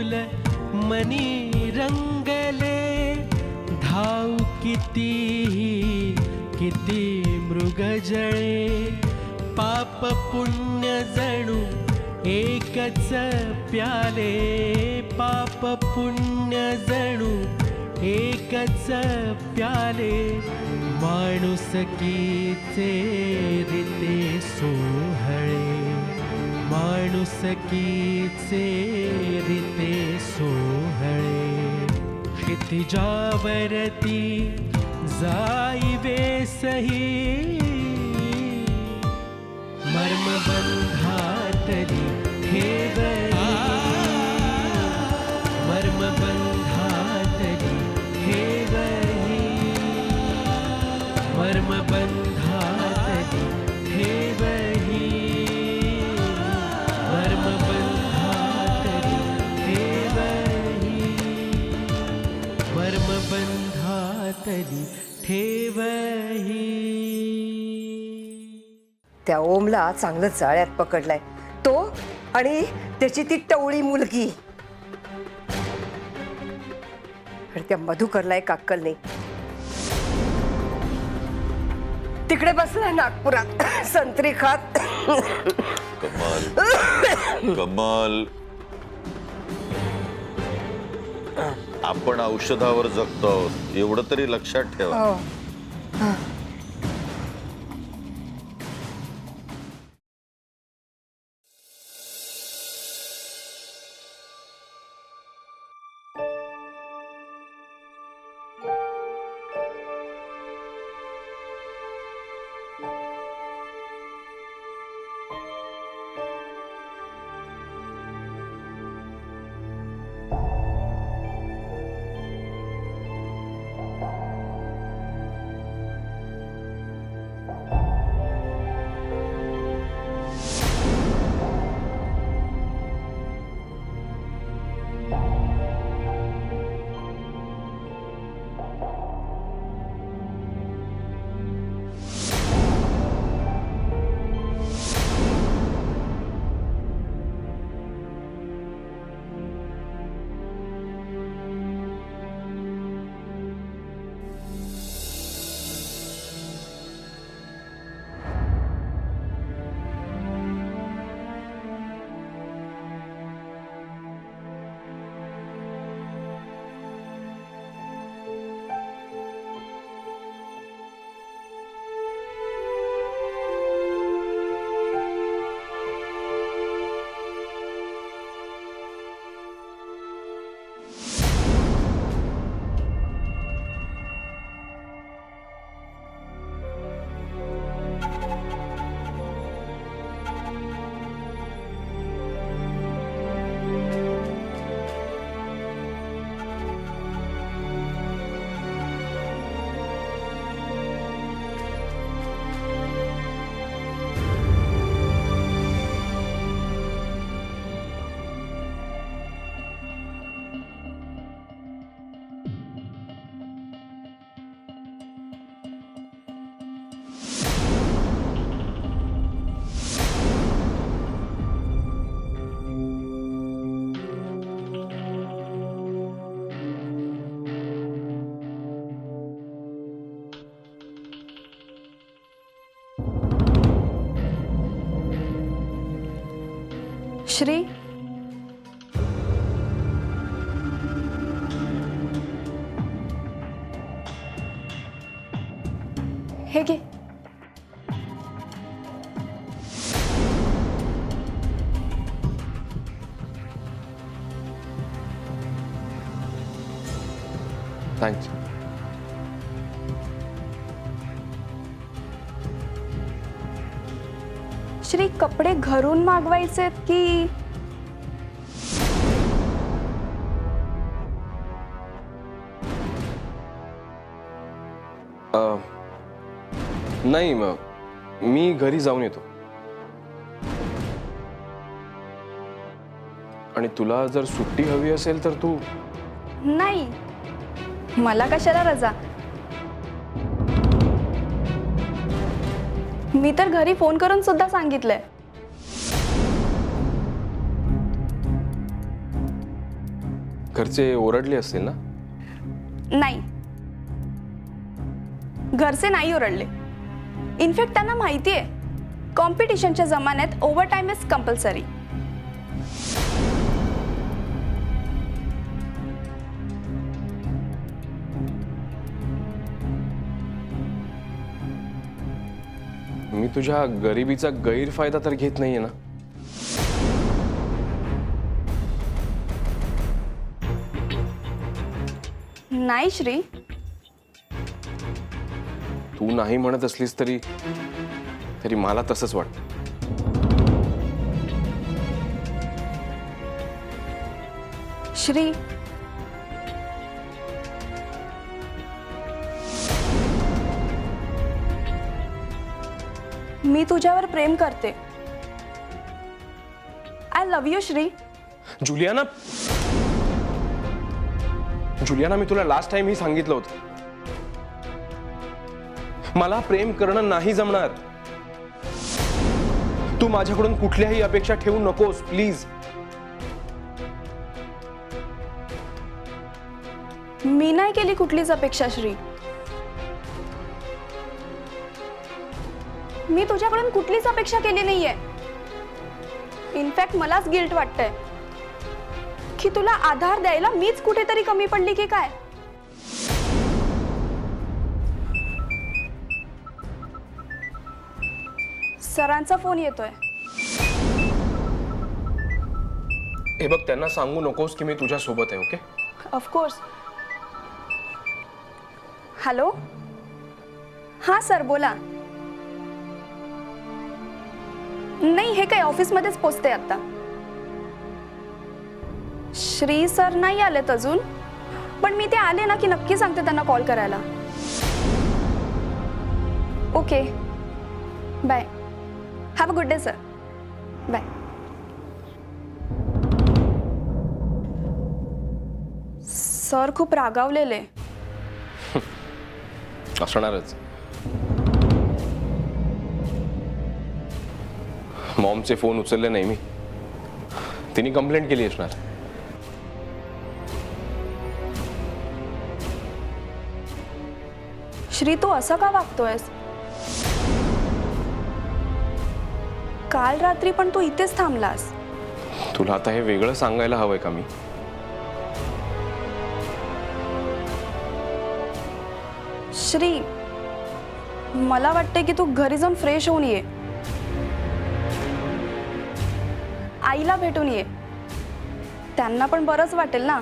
फूल मनी रंगले, धाव किती मृग जळे, पाप पुण्य जणू एकच प्याले, पाप पुण्य जणू एकच प्याले, माणुसकीचे रीते सोहळे, माणुसकीचे रीते सोहळे, क्षितिजावरती जाईवे सही, मर्मबंधातली ठेवली, मर्मबंधातली ठेवली, मर्मबंधातली ठेवली, मर्मबंधातली ठेवली, मर्मबंधातली ठेवही. त्या ओमला चांगलं जाळ्यात पकडलाय तो आणि त्याची ती टवळी मुलगी. आणि त्या मधुकरला एक अक्कल नाही. तिकडे बसलाय नागपुरात संत्री खात. कमाल कमाल. आपण औषधावर जगतो आहोत एवढं तरी लक्षात ठेवा. श्री, हे घे. थँक्स. श्री, कपडे घरून मागवायचे की नाही, मी घरी जाऊन येतो. आणि तुला जर सुट्टी हवी असेल तर तू. नाही, मला कशाला रजा. मी तर घरी फोन करून सुद्धा सांगितलंय. घरचे ओरडले असतील ना? नाही, घरचे नाही ओरडले. इनफॅक्ट त्यांना माहिती आहे कॉम्पिटिशनच्या जमान्यात ओव्हरटाईम इज कंपल्सरी. मी तुझ्या गरिबीचा गैरफायदा तर घेत नाहीये ना? नाही श्री, तू नाही म्हणत असलीस तरी तरी मला तसंच वाटतं. श्री, मी तुझ्यावर प्रेम करते. I love you Shri. Juliana, Juliana, मी तुला लास्ट टाइम ही सांगितलं होतं, मला प्रेम करणं नाही जमणार. तू माझ्याकडून कुठल्याही अपेक्षा ठेवू नकोस प्लीज. मी नाही केली कुठलीच अपेक्षा श्री. मी तुझ्याकडून कुठलीच अपेक्षा केली नाहीये. इनफॅक्ट मलाच गिल्ट वाटतंय की तुला आधार द्यायला मीच कुठेतरी कमी पडली की काय. सरांचा फोन येतोय. हे बघ, त्यांना सांगू नकोस की मी तुझ्या सोबत आहे. ओके? ऑफकोर्स. हॅलो, हां सर बोला. नाही, हे काय ऑफिसमध्येच पोचते आता. श्री सर नाही आलेत अजून, पण मी ते आले ना की नक्की सांगते त्यांना कॉल करायला. Okay, bye. Have a good day sir. Bye. Sir खूप रागावलेले. असणारच. मॉमचे फोन उचलले नाही मी. तिने कंप्लेंट केली असणार. श्री, तू असं का वागतोयस? काल रात्री पण तू इथेच थांबलास. तुला आता हे वेगळं सांगायला हवंय का मी? श्री, मला वाटते की तू घरी जाऊन फ्रेश होऊन ये. आईला भेटून ये, त्यांना पण बरंच वाटेल ना.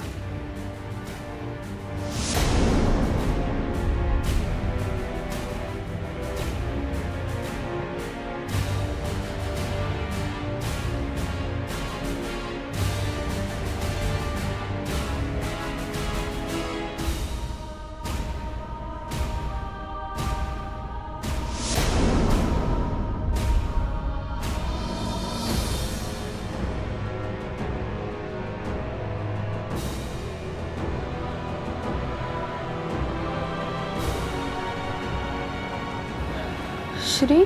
श्री,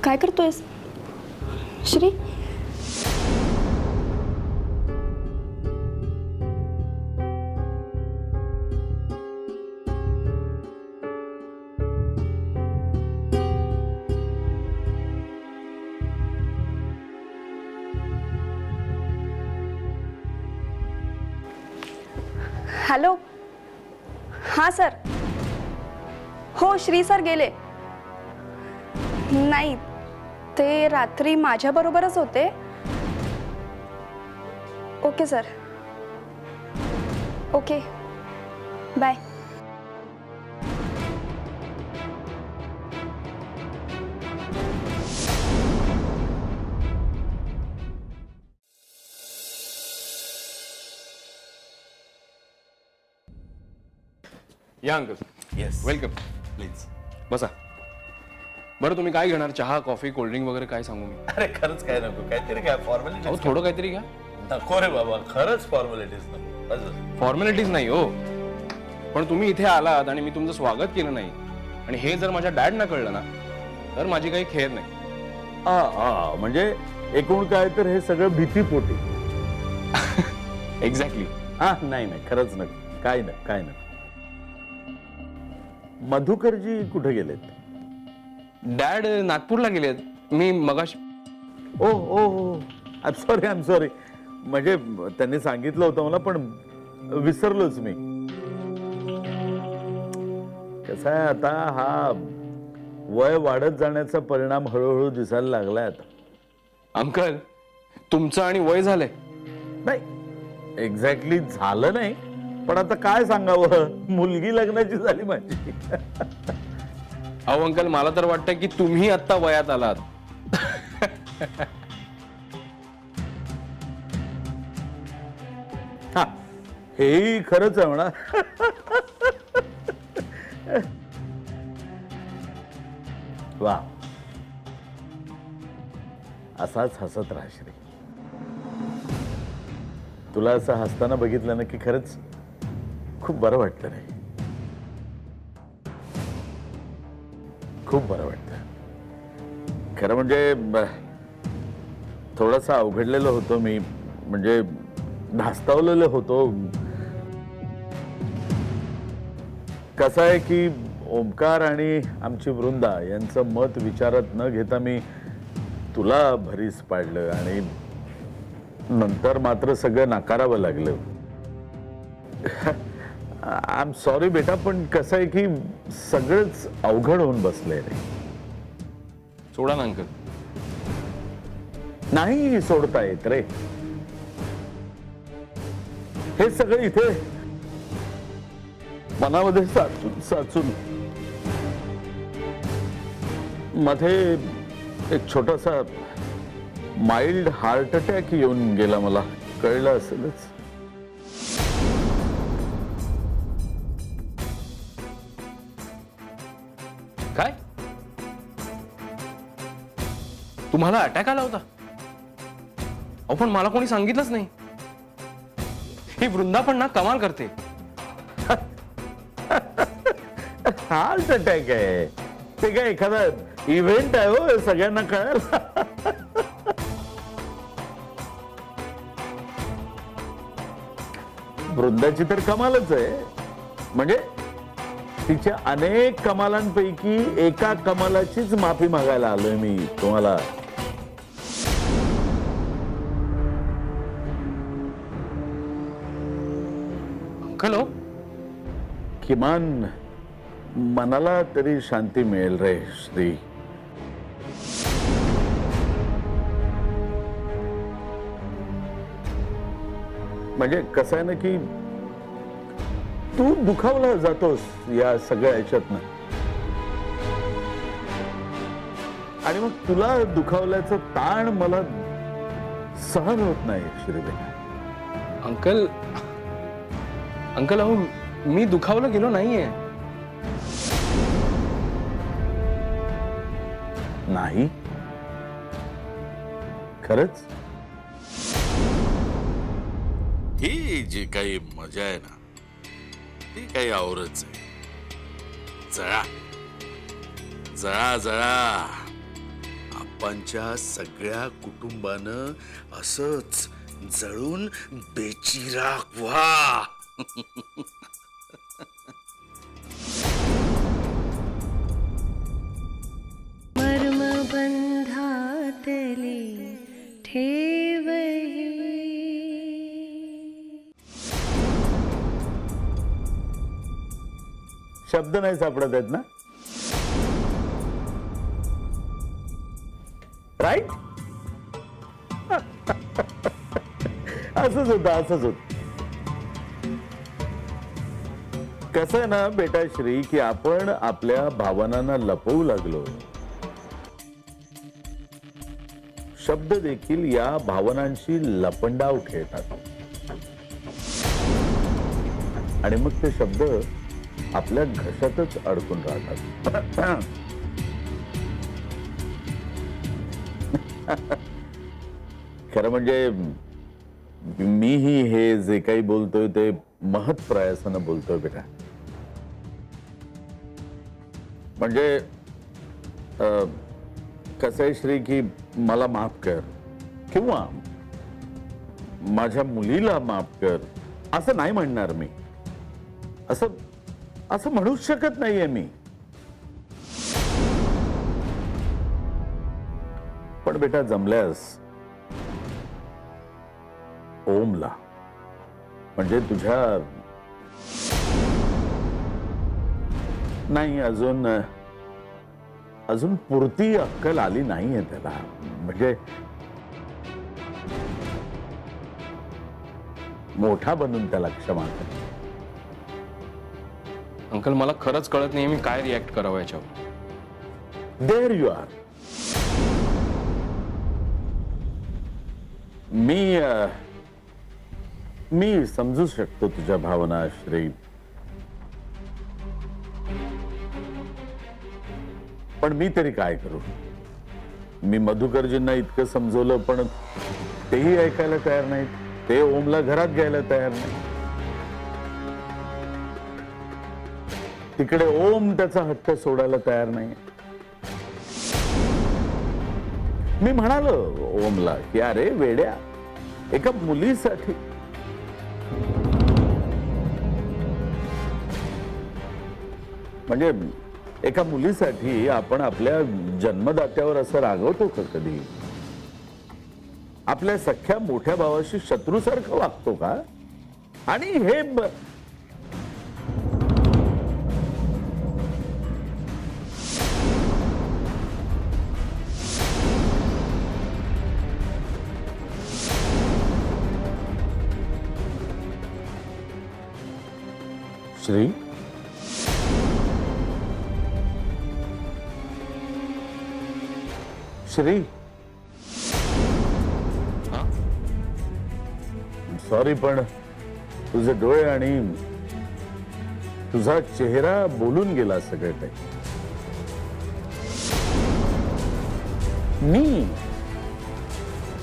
काय करतोयस? श्री, हॅलो. हां सर. हो, श्री सर गेले. नाही, ते रात्री माझ्याबरोबरच होते. Okay sir. Okay, bye. या अंकल. Yes, welcome. प्लीज. बसा. बरं, तुम्ही काय घेणार? चहा, कॉफी, कोल्ड्रिंक वगैरे काय सांगू मी? अरे खरंच काय नको, काहीतरी काय अहो, फॉर्मॅलिटीज थोडं काहीतरी घ्या. नको रे बाबा, खरंच फॉर्मॅलिटीज नको. असं फॉर्मॅलिटीज नाही हो, पण तुम्ही इथे आलात आणि मी तुमचं स्वागत केलं नाही, आणि हे जर माझ्या डॅडना कळलं ना तर माझी काही खेर नाही. म्हणजे एकूण काय तर हे सगळं भीतीपोटी. एक्झॅक्टली. नाही नाही, खरंच नको, काय नाही. मधुकरजी कुठे गेलेत? डॅड नागपूरला गेलेत. मी मगाशी ओ आय एम सॉरी. म्हणजे त्यांनी सांगितलं होतं मला, पण विसरलोच मी. कसं आहे, आता हा वय वाढत जाण्याचा परिणाम हळूहळू दिसायला लागलाय आता. अंकल, तुमचं आणि वय झालंय. नाही एक्झॅक्टली झालं नाही, पण आता काय सांगावं, मुलगी लग्नाची झाली माझी. अहो अंकल, मला तर वाटतं की तुम्ही आता वयात आलात. हा, हेही खरंच आहे म्हणा. वा, असाच हसत राहा श्री. तुला असं हसताना बघितलं ना की खरंच खूप बरं वाटतं. नाही, खूप बरं वाटतं खरं. म्हणजे थोडंसं अवघडलेलं होतो मी, म्हणजे धास्तावलेलं होतो. कसं आहे की ओमकार आणि आमची वृंदा यांचं मत विचारात न घेता मी तुला भरीस पाडलं, आणि नंतर मात्र सगळं नाकारावं लागलं. आय एम सॉरी बेटा, पण कसं आहे की सगळंच अवघड होऊन बसलंय रे. सोडा ना अंकल. नाही सोडता येत रे. हे सगळं इथे मनामध्ये साचून मध्ये एक छोटासा माइल्ड हार्ट अटॅक येऊन गेला. मला कळलं असेलच. काय? तुम्हाला अटॅक आला होता? अहो पण मला कोणी सांगितलंच नाही. ही वृंदा पण ना कमाल करते. हार्ट अटॅक आहे ते काय एखादा इव्हेंट आहे हो, सगळ्यांना कळेल. वृंदाची तर कमालच आहे. म्हणजे तिच्या अनेक कमालांपैकी एका कमालाचीच माफी मागायला आलोय मी तुम्हाला. अंकल हो, किमान मनाला तरी शांती मिळेल रे श्री. म्हणजे कसं आहे ना की तू दुखावला जातोस या सगळ्या ह्याच्यातनं, आणि मग तुला दुखावल्याचं ताण मला सहन होत नाही श्रीबेटा. अंकल अंकल अहो मी दुखावलं गेलो नाहीये. नाही खरंच. ही जी काही मजा आहे ना, ती काही आवरच आहे. जळा जळा जळा. आपांच्या सगळ्या कुटुंबानं असंच जळून बेचिराख व्हा. मर्मबंधातले ठेवही. शब्द नाही सापडत आहेत ना? राईट. असंच होत. कसं आहे ना बेटा श्री, की आपण आपल्या भावनांना लपवू लागलो. शब्द देखील या भावनांशी लपंडाव खेळतात, आणि मग ते शब्द आपल्या घशातच अडकून राहतात. खरं म्हणजे मीही हे जे काही बोलतोय ते महत् प्रयासानं बोलतोय बेटा. म्हणजे कसं आहे श्री, की मला माफ कर, किंवा माझ्या मुलीला माफ कर असं नाही म्हणणार मी. असं असं म्हणूच शकत नाहीये मी. पण बेटा जमल्यास ओमला म्हणजे तुझ्या नाही अजून पुरती अक्कल आली नाहीये त्याला. म्हणजे मोठा बनून त्याला क्षमा कर. अंकल मला खरंच कळत नाही मी काय रिॲक्ट करावं याच्यावर. There you R. मी समजू शकतो तुझ्या भावना श्री. पण मी तरी काय करू. मी मधुकरजींना इतकं समजवलं पण तेही ऐकायला तयार नाहीत. ते ओमला घरात घ्यायला तयार नाही. तिकडे ओम त्याचा हट्ट सोडायला तयार नाही. मी म्हणालो ओमला की अरे वेड्या एका मुलीसाठी म्हणजे एका मुलीसाठी आपण आपल्या जन्मदात्यावर असं रागवतो का कधी. आपल्या सख्या मोठ्या भावाशी शत्रूसारखं वागतो का. आणि हे श्री श्री सॉरी पण तुझे डोळे आणि तुझा चेहरा बोलून गेला सगळे काही.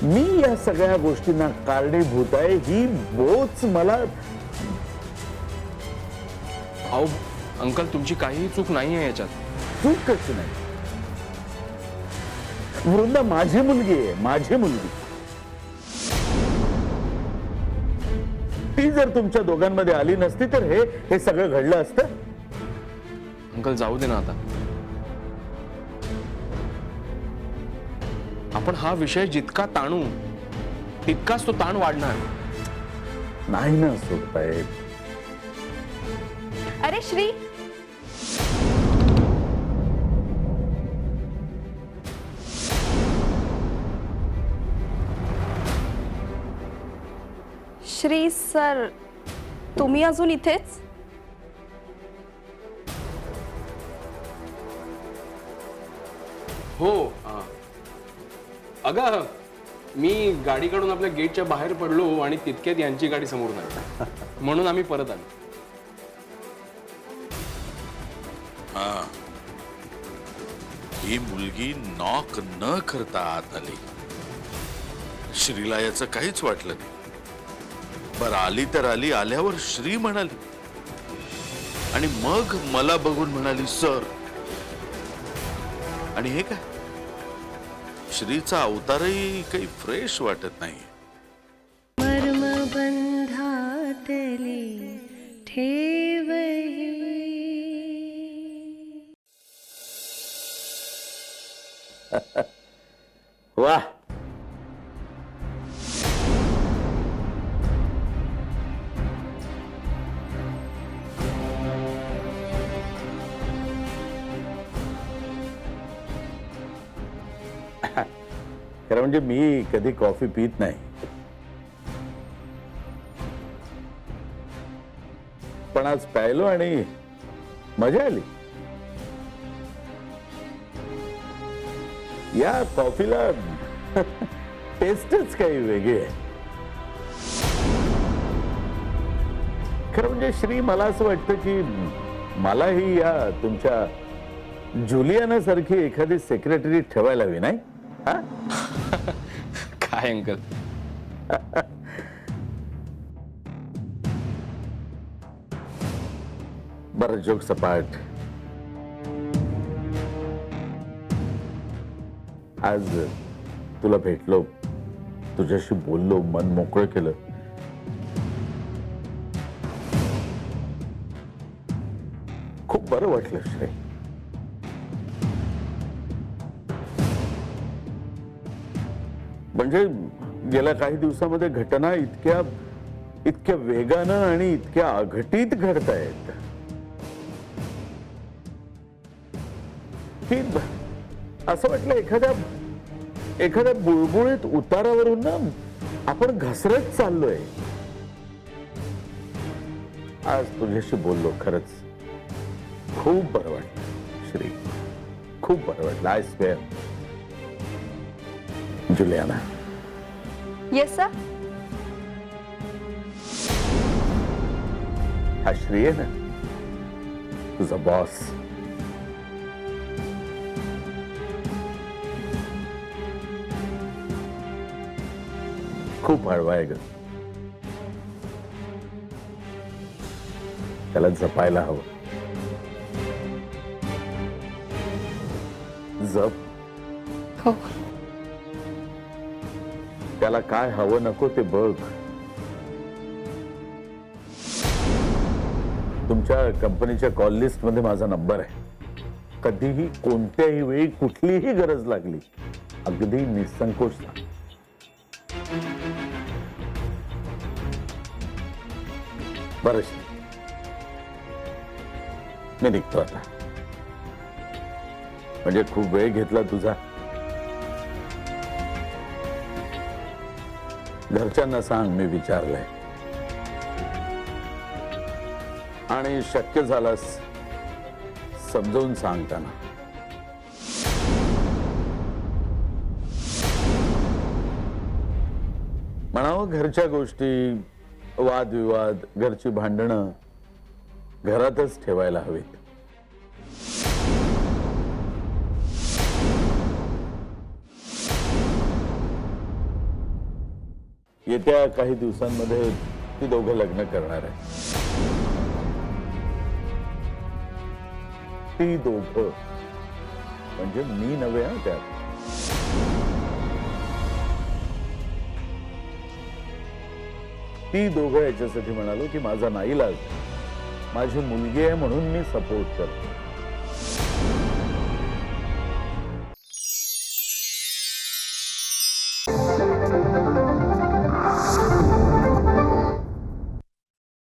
मी या सगळ्या गोष्टींना कारणीभूत आहे ही बोच मला. अहो अंकल तुमची काहीही चूक नाही आहे याच्यात. चूक कशी नाही. वृंदा माझी मुलगी आहे. माझी मुलगी. ती जर तुमच्या दोघांमध्ये आली नसती तर हे सगळं घडलं असतं. अंकल जाऊ दे ना आता. आपण हा विषय जितका ताणू तितकाच तो ताण वाढणार. नाही ना सोडतायत. अरे श्री, श्री सर तुम्ही अजून इथेच. हो अगं मी गाडी काढून आपल्या गेटच्या बाहेर पडलो आणि तितक्यात यांची गाडी समोरून आली म्हणून आम्ही परत आलो. हा ही मुलगी नॉक न करता आत आली. श्रीला याचं काहीच वाटलं नाही. बर आली तर आली. आल्यावर श्री म्हणाली आणि मग मला बघून म्हणाली सर. आणि हे काय श्रीचा अवतारही काही फ्रेश वाटत नाही. मर्मबंधातली ठेवही. वा खरं म्हणजे मी कधी कॉफी पित नाही. पण आज प्यायलो आणि मजा आली. या कॉफीला टेस्टच काही वेगळी आहे. खरं म्हणजे श्री मला असं वाटतं की मलाही या तुमच्या जुलियाना सारखी एखादी सेक्रेटरी ठेवायला हवी नाही. हा काय अंकल. बरं जोक सपाट. आज तुला भेटलो तुझ्याशी बोललो, मन मोकळं केलं. खूप बरं वाटलं श्रेय. म्हणजे गेल्या काही दिवसामध्ये घटना इतक्या वेगानं आणि इतक्या अघटित घडतायत की असं वाटलं एखाद्या बुळबुळीत उतारावरून ना आपण घसरत चाललोय. आज तुझ्याशी बोललो, खरंच खूप बरं वाटलं श्री, खूप बरं वाटलं. I swear. Juliana, yes sir. हा श्री आहे ना, तुझा बॉस. खूप हळवा आहे ग, त्याला जपायला हवं. जप. हो. त्याला काय हवं नको ते बघ. तुमच्या कंपनीच्या कॉल लिस्ट मध्ये माझा नंबर आहे. कधीही कोणत्याही वेळी कुठलीही गरज लागली, अगदी निसंकोच सांग. बरं, मी निघतो आता. म्हणजे खूप वेळ घेतला तुझा. घरच्यांना सांग मी विचारलंय, आणि शक्य झाल्यास समजावून सांग त्यांना. म्हणावं घरच्या गोष्टी, वादविवाद, घरची भांडणं घरातच ठेवायला हवीत. येत्या काही दिवसांमध्ये ती दोघं लग्न करणार आहे. ती दोघं म्हणजे मी नव्हे हा त्यात. ती दोघं याच्यासाठी म्हणालो की माझा नाईलाज, माझी मुलगी आहे म्हणून मी सपोर्ट करतो.